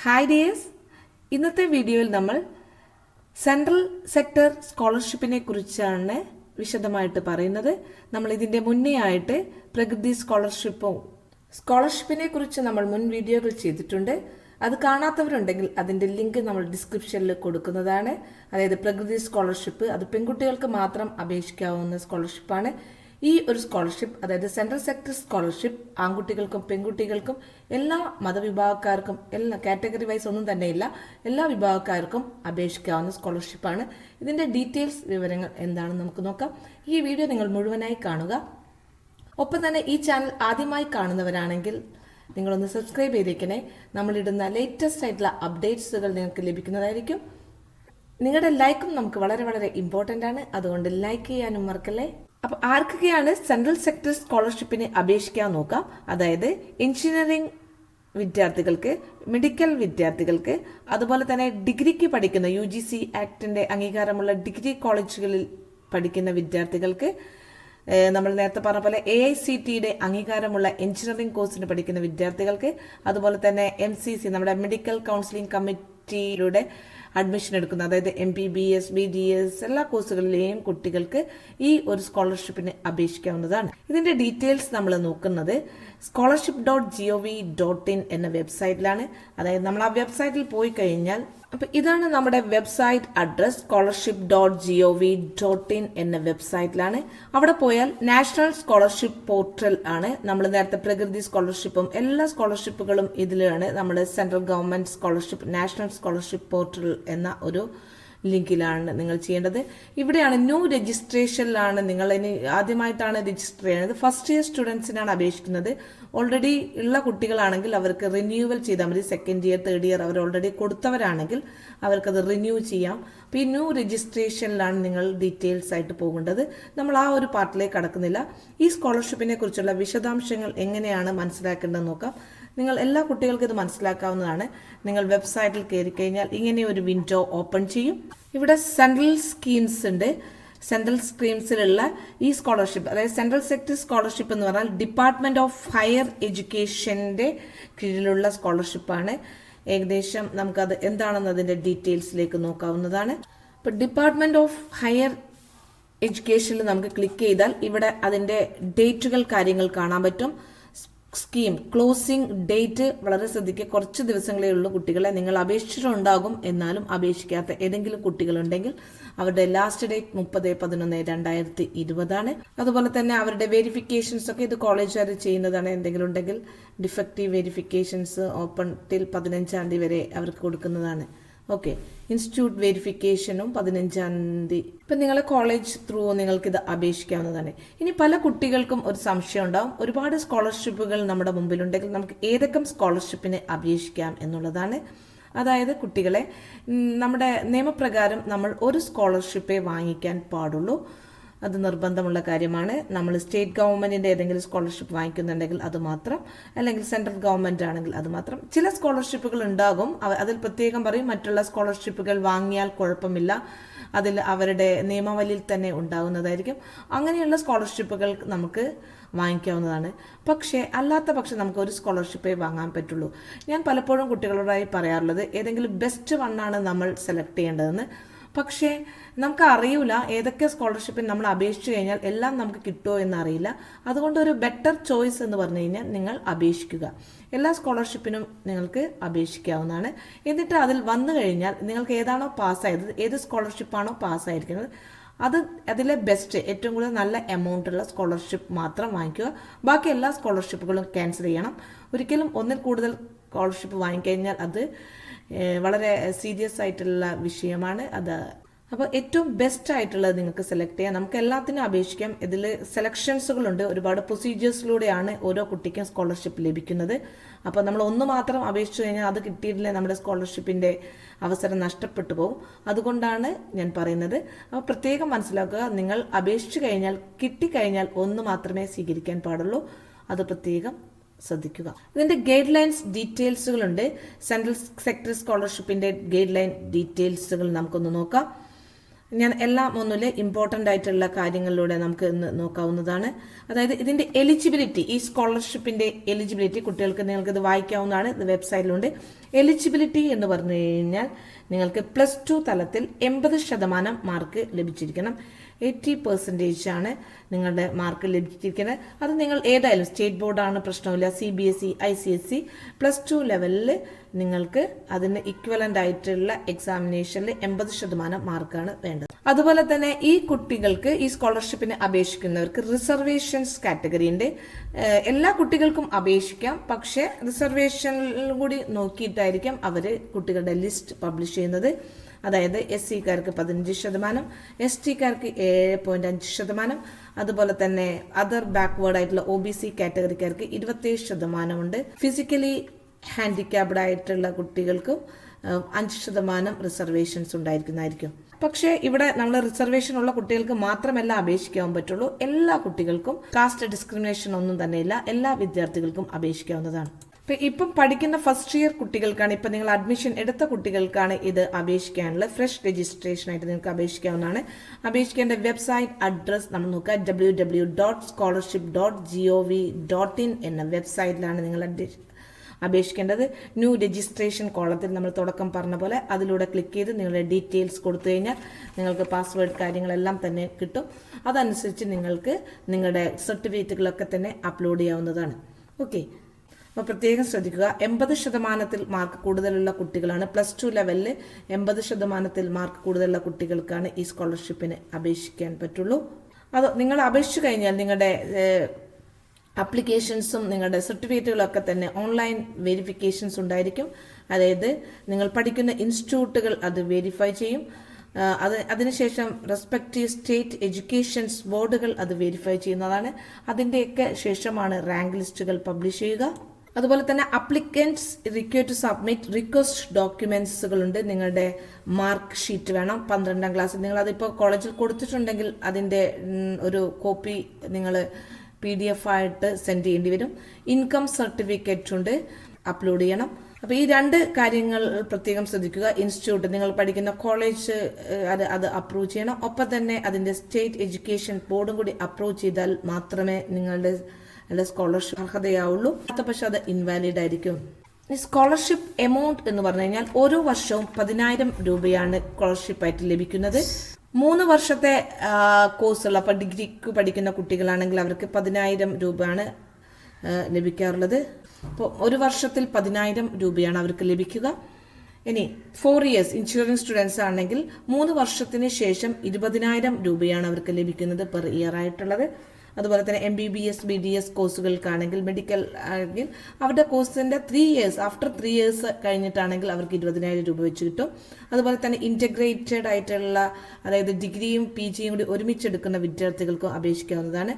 Hi dears, ഇന്നത്തെ വീഡിയോയിൽ നമ്മൾ സെൻട്രൽ സെക്ടർ സ്കോളർഷിപ്പിനെ കുറിച്ചാണ് വിശദമായിട്ട് പറയുന്നത്. നമ്മൾ ഇതിൻ്റെ മുന്നേ ആയിട്ട് പ്രകൃതി സ്കോളർഷിപ്പിനെ കുറിച്ച് നമ്മൾ മുൻ വീഡിയോകൾ ചെയ്തിട്ടുണ്ട്. അത് കാണാത്തവരുണ്ടെങ്കിൽ അതിൻ്റെ ലിങ്ക് നമ്മൾ ഡിസ്ക്രിപ്ഷനിൽ കൊടുക്കുന്നതാണ്. അതായത് പ്രകൃതി സ്കോളർഷിപ്പ് അത് പെൺകുട്ടികൾക്ക് മാത്രം അപേക്ഷിക്കാവുന്ന സ്കോളർഷിപ്പാണ്. ഈ ഒരു സ്കോളർഷിപ്പ്, അതായത് സെൻട്രൽ സെക്ടർ സ്കോളർഷിപ്പ്, ആൺകുട്ടികൾക്കും പെൺകുട്ടികൾക്കും എല്ലാ മതവിഭാഗക്കാർക്കും, എല്ലാ കാറ്റഗറി വൈസ് ഒന്നും തന്നെയില്ല, എല്ലാ വിഭാഗക്കാർക്കും അപേക്ഷിക്കാവുന്ന സ്കോളർഷിപ്പാണ്. ഇതിൻ്റെ ഡീറ്റെയിൽസ് വിവരങ്ങൾ എന്താണെന്ന് നമുക്ക് നോക്കാം. ഈ വീഡിയോ നിങ്ങൾ മുഴുവനായി കാണുക. ഒപ്പം തന്നെ ഈ ചാനൽ ആദ്യമായി കാണുന്നവരാണെങ്കിൽ നിങ്ങളൊന്ന് സബ്സ്ക്രൈബ് ചെയ്തേക്കണേ. നമ്മളിടുന്ന ലേറ്റസ്റ്റ് ആയിട്ടുള്ള അപ്ഡേറ്റ്സുകൾ നിങ്ങൾക്ക് ലഭിക്കുന്നതായിരിക്കും. നിങ്ങളുടെ ലൈക്കും നമുക്ക് വളരെ വളരെ ഇമ്പോർട്ടൻ്റ് ആണ്, അതുകൊണ്ട് ലൈക്ക് ചെയ്യാനും മറക്കല്ലേ. അപ്പോൾ ആർക്കൊക്കെയാണ് സെൻട്രൽ സെക്ടർ സ്കോളർഷിപ്പിന് അപേക്ഷിക്കാൻ നോക്കാം. അതായത് എഞ്ചിനീയറിംഗ് വിദ്യാർത്ഥികൾക്ക്, മെഡിക്കൽ വിദ്യാർത്ഥികൾക്ക്, അതുപോലെ തന്നെ ഡിഗ്രിക്ക് പഠിക്കുന്ന UGC ആക്ടിൻ്റെ അംഗീകാരമുള്ള ഡിഗ്രി കോളേജുകളിൽ പഠിക്കുന്ന വിദ്യാർത്ഥികൾക്ക്, നമ്മൾ നേരത്തെ പറഞ്ഞ പോലെ AICTEയുടെ അംഗീകാരമുള്ള എഞ്ചിനീയറിംഗ് കോഴ്സിന് പഠിക്കുന്ന വിദ്യാർത്ഥികൾക്ക്, അതുപോലെ തന്നെ MCC നമ്മുടെ മെഡിക്കൽ കൗൺസിലിംഗ് കമ്മിറ്റിയിലൂടെ അഡ്മിഷൻ എടുക്കുന്ന, അതായത് MBBS, BDS എല്ലാ കോഴ്സുകളിലെയും കുട്ടികൾക്ക് ഈ ഒരു സ്കോളർഷിപ്പിന് അപേക്ഷിക്കാവുന്നതാണ്. ഇതിന്റെ ഡീറ്റെയിൽസ് നമ്മൾ നോക്കുന്നത് scholarship.gov.in എന്ന വെബ്സൈറ്റിലാണ്. അതായത് നമ്മൾ ആ വെബ്സൈറ്റിൽ പോയി കഴിഞ്ഞാൽ, അപ്പൊ ഇതാണ് നമ്മുടെ വെബ്സൈറ്റ് അഡ്രസ്. scholarship.gov.in എന്ന വെബ്സൈറ്റിലാണ്. അവിടെ പോയാൽ നാഷണൽ സ്കോളർഷിപ്പ് പോർട്ടൽ ആണ്. നമ്മൾ നേരത്തെ പ്രകൃതി സ്കോളർഷിപ്പും എല്ലാ സ്കോളർഷിപ്പുകളും ഇതിലാണ്. നമ്മുടെ central government scholarship national scholarship portal എന്ന ഒരു ലിങ്കിലാണ് നിങ്ങൾ ചെയ്യേണ്ടത്. ഇവിടെയാണ് ന്യൂ രജിസ്ട്രേഷനിലാണ് നിങ്ങൾ ഇനി ആദ്യമായിട്ടാണ് രജിസ്റ്റർ ചെയ്യുന്നത്. ഫസ്റ്റ് ഇയർ സ്റ്റുഡൻസിനാണ് അപേക്ഷിക്കുന്നത്. ഓൾറെഡി ഉള്ള കുട്ടികളാണെങ്കിൽ അവർക്ക് റിന്യൂവൽ ചെയ്താൽ മതി. സെക്കൻഡ് ഇയർ, തേർഡ് ഇയർ അവർ ഓൾറെഡി കൊടുത്തവരാണെങ്കിൽ അവർക്കത് റിന്യൂ ചെയ്യാം. അപ്പോൾ ഈ ന്യൂ രജിസ്ട്രേഷനിലാണ് നിങ്ങൾ ഡീറ്റെയിൽസ് ആയിട്ട് പോകേണ്ടത്. നമ്മൾ ആ ഒരു പാർട്ടിലേക്ക് കടക്കുന്നില്ല. ഈ സ്കോളർഷിപ്പിനെ കുറിച്ചുള്ള വിശദാംശങ്ങൾ എങ്ങനെയാണ് മനസ്സിലാക്കേണ്ടതെന്ന് നോക്കാം. നിങ്ങൾ എല്ലാ കുട്ടികൾക്കും ഇത് മനസ്സിലാക്കാവുന്നതാണ്. നിങ്ങൾ വെബ്സൈറ്റിൽ കയറി കഴിഞ്ഞാൽ ഇങ്ങനെ ഒരു വിൻഡോ ഓപ്പൺ ചെയ്യും. ഇവിടെ സെൻട്രൽ സ്കീംസ് ഉണ്ട്. സെൻട്രൽ സ്കീംസിലുള്ള ഈ സ്കോളർഷിപ്പ്, അതായത് സെൻട്രൽ സെക്ടർ സ്കോളർഷിപ്പ് എന്ന് പറഞ്ഞാൽ ഡിപ്പാർട്ട്മെന്റ് ഓഫ് ഹയർ എഡ്യൂക്കേഷന്റെ കീഴിലുള്ള സ്കോളർഷിപ്പാണ്. ഏകദേശം നമുക്കത് എന്താണെന്ന് അതിന്റെ ഡീറ്റെയിൽസിലേക്ക് നോക്കാവുന്നതാണ്. ഇപ്പൊ ഡിപ്പാർട്ട്മെന്റ് ഓഫ് ഹയർ എഡ്യൂക്കേഷനിൽ നമുക്ക് ക്ലിക്ക് ചെയ്താൽ ഇവിടെ അതിന്റെ ഡേറ്റുകൾ, കാര്യങ്ങൾ കാണാൻ പറ്റും. സ്കീം ക്ലോസിംഗ് ഡേറ്റ് വളരെ ശ്രദ്ധിക്കുക. കുറച്ച് ദിവസങ്ങളേ ഉള്ളൂ കുട്ടികളെ. നിങ്ങൾ അപേക്ഷിച്ചിട്ടുണ്ടാകും, എന്നാലും അപേക്ഷിക്കാത്ത ഏതെങ്കിലും കുട്ടികളുണ്ടെങ്കിൽ അവരുടെ ലാസ്റ്റ് ഡേറ്റ് 30/11/2020 ആണ്. അതുപോലെ തന്നെ അവരുടെ വെരിഫിക്കേഷൻസ് ഒക്കെ ഇത് കോളേജുകാർ ചെയ്യുന്നതാണ്. എന്തെങ്കിലും ഉണ്ടെങ്കിൽ ഡിഫക്റ്റീവ് വെരിഫിക്കേഷൻസ് ഓപ്പൺ ടിൽ 15-ാം തീയതി വരെ അവർക്ക് കൊടുക്കുന്നതാണ്. ഓക്കെ, ഇൻസ്റ്റിറ്റ്യൂട്ട് വെരിഫിക്കേഷനും 15-ാം തീയതി. ഇപ്പം നിങ്ങളെ കോളേജ് ത്രൂ നിങ്ങൾക്ക് ഇത് അപേക്ഷിക്കാവുന്നതാണ്. ഇനി പല കുട്ടികൾക്കും ഒരു സംശയം ഉണ്ടാവും, ഒരുപാട് സ്കോളർഷിപ്പുകൾ നമ്മുടെ മുമ്പിലുണ്ടെങ്കിൽ നമുക്ക് ഏതൊക്കെ സ്കോളർഷിപ്പിന് അപേക്ഷിക്കാം എന്നുള്ളതാണ്. അതായത് കുട്ടികളെ, നമ്മുടെ നിയമപ്രകാരം നമ്മൾ ഒരു സ്കോളർഷിപ്പേ വാങ്ങിക്കാൻ പാടുള്ളൂ. അത് നിർബന്ധമുള്ള കാര്യമാണ്. നമ്മൾ സ്റ്റേറ്റ് ഗവൺമെന്റിന്റെ ഏതെങ്കിലും സ്കോളർഷിപ്പ് വാങ്ങിക്കുന്നുണ്ടെങ്കിൽ അത് മാത്രം, അല്ലെങ്കിൽ സെൻട്രൽ ഗവൺമെന്റ് ആണെങ്കിൽ അത് മാത്രം. ചില സ്കോളർഷിപ്പുകൾ ഉണ്ടാകും, അതിൽ പ്രത്യേകം പറയും മറ്റുള്ള സ്കോളർഷിപ്പുകൾ വാങ്ങിയാൽ കുഴപ്പമില്ല, അതിൽ അവരുടെ നിയമാവലിയിൽ തന്നെ ഉണ്ടാകുന്നതായിരിക്കും. അങ്ങനെയുള്ള സ്കോളർഷിപ്പുകൾ നമുക്ക് വാങ്ങിക്കാവുന്നതാണ്. പക്ഷേ അല്ലാത്ത പക്ഷം നമുക്ക് ഒരു സ്കോളർഷിപ്പേ വാങ്ങാൻ പറ്റുള്ളൂ. ഞാൻ പലപ്പോഴും കുട്ടികളോടായി പറയാറുള്ളത്, ഏതെങ്കിലും ബെസ്റ്റ് വണ്ണാണ് നമ്മൾ സെലക്ട് ചെയ്യേണ്ടതെന്ന്. പക്ഷേ നമുക്ക് അറിയില്ല ഏതൊക്കെ സ്കോളർഷിപ്പിന് നമ്മൾ അപേക്ഷിച്ചു കഴിഞ്ഞാൽ എല്ലാം നമുക്ക് കിട്ടുമോ എന്നറിയില്ല. അതുകൊണ്ട് ഒരു ബെറ്റർ ചോയ്സ് എന്ന് പറഞ്ഞു കഴിഞ്ഞാൽ നിങ്ങൾ അപേക്ഷിക്കുക. എല്ലാ സ്കോളർഷിപ്പിനും നിങ്ങൾക്ക് അപേക്ഷിക്കാവുന്നതാണ്. എന്നിട്ട് അതിൽ വന്നു കഴിഞ്ഞാൽ നിങ്ങൾക്ക് ഏതാണോ പാസ്സായത്, ഏത് സ്കോളർഷിപ്പാണോ പാസ്സായിരിക്കുന്നത്, അതിലെ ബെസ്റ്റ്, ഏറ്റവും കൂടുതൽ നല്ല എമൗണ്ട് ഉള്ള സ്കോളർഷിപ്പ് മാത്രം വാങ്ങിക്കുക. ബാക്കി എല്ലാ സ്കോളർഷിപ്പുകളും ക്യാൻസൽ ചെയ്യണം. ഒരിക്കലും ഒന്നിൽ കൂടുതൽ സ്കോളർഷിപ്പ് വാങ്ങിക്കഴിഞ്ഞാൽ അത് വളരെ സീരിയസ് ആയിട്ടുള്ള വിഷയമാണ് അത്. അപ്പോൾ ഏറ്റവും ബെസ്റ്റ് ആയിട്ടുള്ളത് നിങ്ങൾക്ക് സെലക്ട് ചെയ്യാം. നമുക്ക് എല്ലാത്തിനും അപേക്ഷിക്കാം. ഇതിൽ സെലക്ഷൻസുകളുണ്ട്. ഒരുപാട് പ്രൊസീജിയേഴ്സിലൂടെയാണ് ഓരോ കുട്ടിക്കും സ്കോളർഷിപ്പ് ലഭിക്കുന്നത്. അപ്പോൾ നമ്മൾ ഒന്ന് മാത്രം അപേക്ഷിച്ചു കഴിഞ്ഞാൽ അത് കിട്ടിയിട്ടില്ലേ നമ്മുടെ സ്കോളർഷിപ്പിന്റെ അവസരം നഷ്ടപ്പെട്ടു പോകും. അതുകൊണ്ടാണ് ഞാൻ പറയുന്നത്. അപ്പോൾ പ്രത്യേകം മനസ്സിലാക്കുക, നിങ്ങൾ അപേക്ഷിച്ചു കഴിഞ്ഞാൽ, കിട്ടിക്കഴിഞ്ഞാൽ ഒന്ന് മാത്രമേ സ്വീകരിക്കാൻ പാടുള്ളൂ. അത് പ്രത്യേകം ശ്രദ്ധിക്കുക. ഇതിന്റെ ഗൈഡ് ലൈൻസ് ഡീറ്റെയിൽസുകളുണ്ട്. സെൻട്രൽ സെക്ടർ സ്കോളർഷിപ്പിന്റെ ഗൈഡ് ലൈൻ ഡീറ്റെയിൽസുകൾ നമുക്കൊന്ന് നോക്കാം. ഞാൻ എല്ലാം ഒന്നുമില്ല ഇമ്പോർട്ടൻ്റ് ആയിട്ടുള്ള കാര്യങ്ങളിലൂടെ നമുക്ക് ഇന്ന് നോക്കാവുന്നതാണ്. അതായത് ഇതിന്റെ എലിജിബിലിറ്റി, ഈ സ്കോളർഷിപ്പിന്റെ എലിജിബിലിറ്റി കുട്ടികൾക്ക് നിങ്ങൾക്ക് ഇത് വായിക്കാവുന്നതാണ്. ഇത് വെബ്സൈറ്റിലുണ്ട്. എലിജിബിലിറ്റി എന്ന് പറഞ്ഞു കഴിഞ്ഞാൽ നിങ്ങൾക്ക് +2 തലത്തിൽ 80% മാർക്ക് ലഭിച്ചിരിക്കണം. 80% ആണ് നിങ്ങളുടെ മാർക്ക് ലഭിച്ചിരിക്കുന്നത്. അത് നിങ്ങൾ ഏതായാലും സ്റ്റേറ്റ് ബോർഡാണ് പ്രശ്നമില്ല, CBSE, ICSE +2 ലെവലിൽ നിങ്ങൾക്ക് അതിന് ഇക്വലന്റ് ആയിട്ടുള്ള എക്സാമിനേഷനിൽ 80% മാർക്കാണ് വേണ്ടത്. അതുപോലെ തന്നെ ഈ കുട്ടികൾക്ക്, ഈ സ്കോളർഷിപ്പിന് അപേക്ഷിക്കുന്നവർക്ക് റിസർവേഷൻസ് കാറ്റഗറി ഉണ്ട്. എല്ലാ കുട്ടികൾക്കും അപേക്ഷിക്കാം, പക്ഷേ റിസർവേഷനിലും കൂടി നോക്കിയിട്ടായിരിക്കും അവർ കുട്ടികളുടെ ലിസ്റ്റ് പബ്ലിഷ് ചെയ്യുന്നത്. അതായത് SC-കാർക്ക് 15%, ST-കാർക്ക് 7.5%, അതുപോലെ തന്നെ അതർ ബാക്ക്വേർഡ് ആയിട്ടുള്ള OBC കാറ്റഗറിക്കാർക്ക് 27% ഉണ്ട്. ഫിസിക്കലി ഹാൻഡിക്യാപ്ഡ് ആയിട്ടുള്ള കുട്ടികൾക്കും 5% റിസർവേഷൻസ് ഉണ്ടായിരിക്കുന്നതായിരിക്കും. പക്ഷേ ഇവിടെ നമ്മൾ റിസർവേഷൻ ഉള്ള കുട്ടികൾക്ക് മാത്രമല്ല അപേക്ഷിക്കാൻ പറ്റുള്ളൂ. എല്ലാ കുട്ടികൾക്കും കാസ്റ്റ് ഡിസ്ക്രിമിനേഷൻ ഒന്നും തന്നെയില്ല, എല്ലാ വിദ്യാർത്ഥികൾക്കും അപേക്ഷിക്കാവുന്നതാണ്. ഇപ്പം പഠിക്കുന്ന ഫസ്റ്റ് ഇയർ കുട്ടികൾക്കാണ്, ഇപ്പം നിങ്ങൾ അഡ്മിഷൻ എടുത്ത കുട്ടികൾക്കാണ് ഇത് അപേക്ഷിക്കാനുള്ള ഫ്രഷ് രജിസ്ട്രേഷൻ ആയിട്ട് നിങ്ങൾക്ക് അപേക്ഷിക്കാവുന്നതാണ്. അപേക്ഷിക്കേണ്ട വെബ്സൈറ്റ് അഡ്രസ് നമ്മൾ നോക്കുക, www.scholarship.gov.in എന്ന വെബ്സൈറ്റിലാണ് നിങ്ങൾ അപേക്ഷിക്കേണ്ടത്. ന്യൂ രജിസ്ട്രേഷൻ കോളത്തിൽ നമ്മൾ തുടക്കം പറഞ്ഞ പോലെ അതിലൂടെ ക്ലിക്ക് ചെയ്ത് നിങ്ങളുടെ ഡീറ്റെയിൽസ് കൊടുത്തു കഴിഞ്ഞാൽ നിങ്ങൾക്ക് പാസ്വേഡ് കാര്യങ്ങളെല്ലാം തന്നെ കിട്ടും. അതനുസരിച്ച് നിങ്ങൾക്ക് നിങ്ങളുടെ സർട്ടിഫിക്കറ്റുകളൊക്കെ തന്നെ അപ്ലോഡ് ചെയ്യാവുന്നതാണ്. ഓക്കെ, അപ്പോൾ പ്രത്യേകം ശ്രദ്ധിക്കുക, 80% മാർക്ക് കൂടുതലുള്ള കുട്ടികളാണ്, +2 ലെവലിൽ 80% മാർക്ക് കൂടുതലുള്ള കുട്ടികൾക്കാണ് ഈ സ്കോളർഷിപ്പിന് അപേക്ഷിക്കാൻ പറ്റുള്ളൂ. അത് നിങ്ങൾ അപേക്ഷിച്ചു കഴിഞ്ഞാൽ നിങ്ങളുടെ അപ്ലിക്കേഷൻസും നിങ്ങളുടെ സർട്ടിഫിക്കറ്റുകളൊക്കെ തന്നെ ഓൺലൈൻ വെരിഫിക്കേഷൻസ് ഉണ്ടായിരിക്കും. അതായത് നിങ്ങൾ പഠിക്കുന്ന ഇൻസ്റ്റിറ്റ്യൂട്ടുകൾ അത് വെരിഫൈ ചെയ്യും. അതിനുശേഷം റെസ്പെക്റ്റീവ് സ്റ്റേറ്റ് എഡ്യൂക്കേഷൻസ് ബോർഡുകൾ അത് വെരിഫൈ ചെയ്യുന്നതാണ്. അതിൻ്റെയൊക്കെ ശേഷമാണ് റാങ്ക് ലിസ്റ്റുകൾ പബ്ലിഷ് ചെയ്യുക. അതുപോലെ തന്നെ applicants require to submit request ഡോക്യുമെന്റ്സുകളുണ്ട്. നിങ്ങളുടെ മാർക്ക് ഷീറ്റ് വേണം, 12ാം ക്ലാസ്സിൽ നിങ്ങൾ അതിപ്പോൾ കോളേജിൽ കൊടുത്തിട്ടുണ്ടെങ്കിൽ അതിൻ്റെ ഒരു കോപ്പി നിങ്ങൾ PDF ആയിട്ട് സെൻഡ് ചെയ്യേണ്ടി വരും. ഇൻകം സർട്ടിഫിക്കറ്റ് ഉണ്ട്, അപ്ലോഡ് ചെയ്യണം. അപ്പോൾ ഈ 2 കാര്യങ്ങൾ പ്രത്യേകം ശ്രദ്ധിക്കുക. ഇൻസ്റ്റിറ്റ്യൂട്ട്, നിങ്ങൾ പഠിക്കുന്ന കോളേജ് അത് അപ്രൂവ് ചെയ്യണം. ഒപ്പം തന്നെ അതിൻ്റെ സ്റ്റേറ്റ് എഡ്യൂക്കേഷൻ ബോർഡും കൂടി അപ്രൂവ് ചെയ്താൽ മാത്രമേ നിങ്ങളുടെ സ്കോളർഷിപ്പ് അർഹതയാവുള്ളൂ. പക്ഷെ അത് ഇൻവാലിഡ് ആയിരിക്കും. ഈ സ്കോളർഷിപ്പ് എമൗണ്ട് എന്ന് പറഞ്ഞു കഴിഞ്ഞാൽ ഓരോ വർഷവും 10,000 രൂപയാണ് സ്കോളർഷിപ്പായിട്ട് ലഭിക്കുന്നത്. 3 വർഷത്തെ കോഴ്സുള്ള, അപ്പോൾ ഡിഗ്രിക്ക് പഠിക്കുന്ന കുട്ടികളാണെങ്കിൽ അവർക്ക് 10,000 രൂപയാണ് ലഭിക്കാറുള്ളത്. അപ്പോൾ ഒരു വർഷത്തിൽ 10,000 രൂപയാണ് അവർക്ക് ലഭിക്കുക. ഇനി 4 ഇയേഴ്സ് ഇൻഷുറൻസ് സ്റ്റുഡൻസ് ആണെങ്കിൽ 3 വർഷത്തിന് ശേഷം 20,000 രൂപയാണ് അവർക്ക് ലഭിക്കുന്നത് പെർ ഇയർ ആയിട്ടുള്ളത്. അതുപോലെ തന്നെ MBBS BDS കോഴ്സുകൾക്കാണെങ്കിൽ, മെഡിക്കൽ ആണെങ്കിൽ അവരുടെ കോഴ്സിന്റെ 3 ഇയേഴ്സ്, ആഫ്റ്റർ 3 ഇയേഴ്സ് കഴിഞ്ഞിട്ടാണെങ്കിൽ അവർക്ക് 20,000 രൂപ വെച്ച് കിട്ടും. അതുപോലെ തന്നെ ഇന്റഗ്രേറ്റഡ് ആയിട്ടുള്ള, അതായത് ഡിഗ്രിയും PGയും കൂടി ഒരുമിച്ചെടുക്കുന്ന വിദ്യാർത്ഥികൾക്കും അപേക്ഷിക്കാവുന്നതാണ്.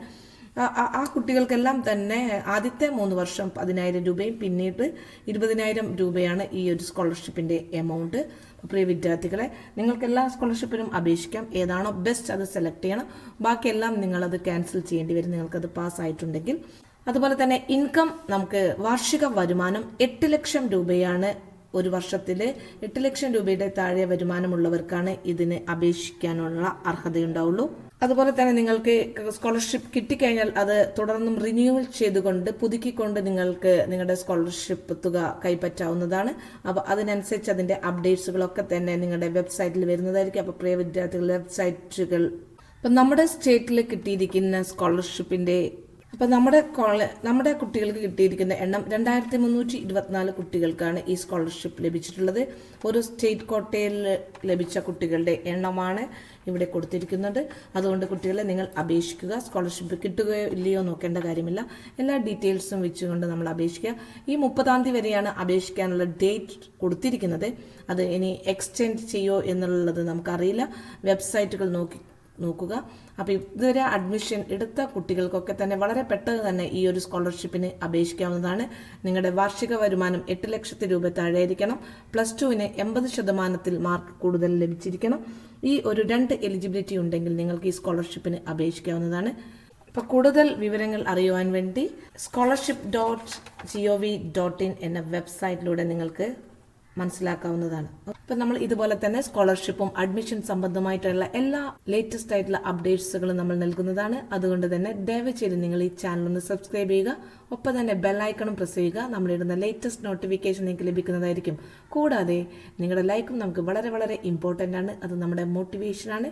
ആ കുട്ടികൾക്കെല്ലാം തന്നെ ആദ്യത്തെ 3 വർഷം 10,000 രൂപയും പിന്നീട് 20,000 രൂപയാണ് ഈ ഒരു സ്കോളർഷിപ്പിന്റെ എമൗണ്ട്. പ്രിയ വിദ്യാർത്ഥികളെ, നിങ്ങൾക്ക് എല്ലാ സ്കോളർഷിപ്പിനും അപേക്ഷിക്കാം. ഏതാണോ ബെസ്റ്റ് അത് സെലക്ട് ചെയ്യണം. ബാക്കിയെല്ലാം നിങ്ങളത് ക്യാൻസൽ ചെയ്യേണ്ടി വരും നിങ്ങൾക്കത് പാസ്സായിട്ടുണ്ടെങ്കിൽ. അതുപോലെ തന്നെ ഇൻകം, നമുക്ക് വാർഷിക വരുമാനം 8 ലക്ഷം രൂപയാണ്. ഒരു വർഷത്തിൽ 8 ലക്ഷം രൂപയുടെ താഴെ വരുമാനമുള്ളവർക്കാണ് ഇതിന് അപേക്ഷിക്കാനുള്ള അർഹതയുണ്ടാവുള്ളൂ. അതുപോലെ തന്നെ നിങ്ങൾക്ക് സ്കോളർഷിപ്പ് കിട്ടിക്കഴിഞ്ഞാൽ അത് തുടർന്നും റിന്യൂവൽ ചെയ്തുകൊണ്ട് പുതുക്കിക്കൊണ്ട് നിങ്ങൾക്ക് നിങ്ങളുടെ സ്കോളർഷിപ്പ് തുക കൈപ്പറ്റാവുന്നതാണ്. അപ്പോൾ അതിനനുസരിച്ച് അതിൻ്റെ അപ്ഡേറ്റ്സുകളൊക്കെ തന്നെ നിങ്ങളുടെ വെബ്സൈറ്റിൽ വരുന്നതായിരിക്കും. അപ്പോൾ പ്രിയ വിദ്യാർത്ഥികൾ, വെബ്സൈറ്റുകൾ, അപ്പം നമ്മുടെ സ്റ്റേറ്റിൽ കിട്ടിയിരിക്കുന്ന സ്കോളർഷിപ്പിൻ്റെ, അപ്പം നമ്മുടെ കുട്ടികൾക്ക് കിട്ടിയിരിക്കുന്ന എണ്ണം 2324 കുട്ടികൾക്കാണ് ഈ സ്കോളർഷിപ്പ് ലഭിച്ചിട്ടുള്ളത്. ഒരു സ്റ്റേറ്റ് കോട്ടയിൽ ലഭിച്ച കുട്ടികളുടെ എണ്ണമാണ് ഇവിടെ കൊടുത്തിരിക്കുന്നത്. അതുകൊണ്ട് കുട്ടികളെ നിങ്ങൾ അപേക്ഷിക്കുക. സ്കോളർഷിപ്പ് കിട്ടുകയോ ഇല്ലയോ നോക്കേണ്ട കാര്യമില്ല. എല്ലാ ഡീറ്റെയിൽസും വെച്ചുകൊണ്ട് നമ്മൾ അപേക്ഷിക്കുക. ഈ 30-ാം തീയതി വരെയാണ് അപേക്ഷിക്കാനുള്ള ഡേറ്റ് കൊടുത്തിരിക്കുന്നത്. അത് ഇനി എക്സ്റ്റെൻഡ് ചെയ്യോ എന്നുള്ളത് നമുക്കറിയില്ല. വെബ്സൈറ്റുകൾ നോക്കുക. അപ്പോൾ ഇതുവരെ അഡ്മിഷൻ എടുത്ത കുട്ടികൾക്കൊക്കെ തന്നെ വളരെ പെട്ടെന്ന് തന്നെ ഈ ഒരു സ്കോളർഷിപ്പിന് അപേക്ഷിക്കാവുന്നതാണ്. നിങ്ങളുടെ വാർഷിക വരുമാനം 8 ലക്ഷത്തി രൂപ താഴെയായിരിക്കണം. +2ന് 80% മാർക്ക് കൂടുതൽ ലഭിച്ചിരിക്കണം. ഈ ഒരു 2 എലിജിബിലിറ്റി ഉണ്ടെങ്കിൽ നിങ്ങൾക്ക് ഈ സ്കോളർഷിപ്പിന് അപേക്ഷിക്കാവുന്നതാണ്. അപ്പോൾ കൂടുതൽ വിവരങ്ങൾ അറിയുവാൻ വേണ്ടി scholarship.gov.in എന്ന വെബ്സൈറ്റിലൂടെ നിങ്ങൾക്ക് മനസ്സിലാക്കാവുന്നതാണ്. അപ്പം നമ്മൾ ഇതുപോലെ തന്നെ സ്കോളർഷിപ്പും അഡ്മിഷൻ സംബന്ധമായിട്ടുള്ള എല്ലാ ലേറ്റസ്റ്റ് ആയിട്ടുള്ള അപ്ഡേറ്റ്സുകളും നമ്മൾ നൽകുന്നതാണ്. അതുകൊണ്ട് തന്നെ ദയവ് ചെയ്ത് നിങ്ങൾ ഈ ചാനൽ ഒന്ന് സബ്സ്ക്രൈബ് ചെയ്യുക, ഒപ്പം തന്നെ ബെല്ലൈക്കണും പ്രസ് ചെയ്യുക. നമ്മളിടുന്ന ലേറ്റസ്റ്റ് നോട്ടിഫിക്കേഷൻ നിങ്ങൾക്ക് ലഭിക്കുന്നതായിരിക്കും. കൂടാതെ നിങ്ങളുടെ ലൈക്കും നമുക്ക് വളരെ വളരെ ഇമ്പോർട്ടൻ്റ് ആണ്. അത് നമ്മുടെ മോട്ടിവേഷനാണ്,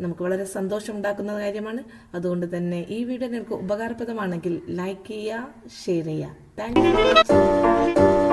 നമുക്ക് വളരെ സന്തോഷം ഉണ്ടാക്കുന്ന കാര്യമാണ്. അതുകൊണ്ട് തന്നെ ഈ വീഡിയോ നിങ്ങൾക്ക് ഉപകാരപ്രദമാണെങ്കിൽ ലൈക്ക് ചെയ്യുക, ഷെയർ ചെയ്യുക. Thank you.